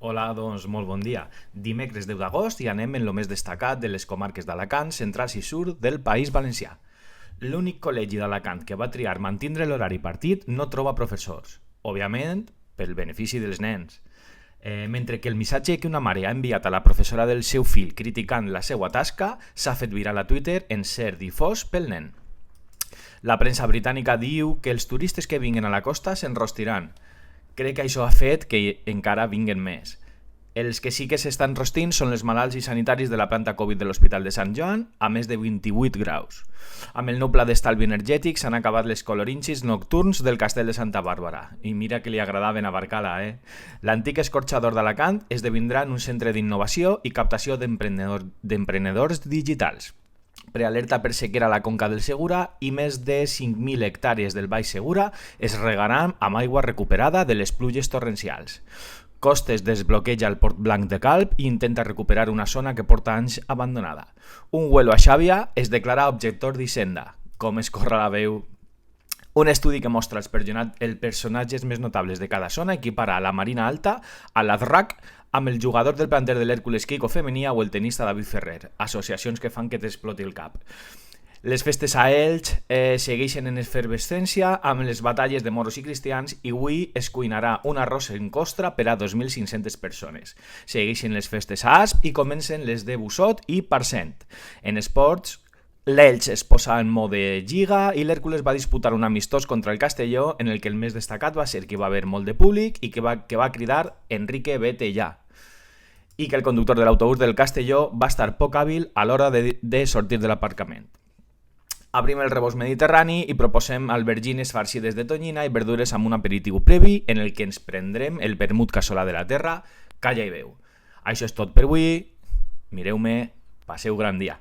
Hola, doncs molt bon dia. Dimecres 10 d'agost i anem en lo més destacat de les comarques d'Alacant, centrals i sud del País Valencià. L'únic col·legi d'Alacant que va triar mantindre l'horari partit no troba professors, òbviament pel benefici dels nens. Mentre que el missatge que una mare ha enviat a la professora del seu fill criticant la seva tasca s'ha fet viral a Twitter en ser difós pel nen. La premsa britànica diu que els turistes que vinguen a la costa s'enrostiran. Crec que això ha fet que encara vinguen més. Els que sí que s'estan rostint són els malalts i sanitaris de la planta Covid de l'Hospital de Sant Joan a més de 28 graus. Amb el nou pla d'estalvi energètic s'han acabat les colorinxis nocturns del castell de Santa Bàrbara. I mira que li agradaven a Barcala, L'antic escorxador d'Alacant esdevindrà en un centre d'innovació i captació d'emprenedors digitals. Prealerta per sequera a la conca del Segura i més de 5.000 hectàrees del Baix Segura es regaran amb aigua recuperada de les pluges torrencials. Costes desbloqueja el Port Blanc de Calp i intenta recuperar una zona que porta anys abandonada. Un vuelo a Xàbia es declara objector d'Hisenda. Com es corre la veu. Un estudi que mostra els personatges més notables de cada zona equipara a la Marina Alta, a l'Azrac, amb el jugador del planter de l'Hèrcules Quico Femenia o el tenista David Ferrer, associacions que fan que t'exploti el cap. Les festes a Elx segueixen en efervescència amb les batalles de moros i cristians i avui es cuinarà un arròs en costra per a 2.500 persones. Segueixen les festes a Asp i comencen les de Bussot i Parcent. En esports, l'Elx es posa en mode lliga i l'Hèrcules va disputar un amistós contra el Castelló en el que el més destacat va ser que va haver molt de públic i que va cridar Enrique vete ja, i que el conductor de l'autobús del Castelló va estar poc hàbil a l'hora de sortir de l'aparcament. Obrim el rebost mediterrani i proposem albergines farcides de tonyina i verdures amb un aperitiu previ en el que ens prendrem el vermut casolà de la terra, calla i veu. Això és tot per avui, mireu-me, passeu gran dia.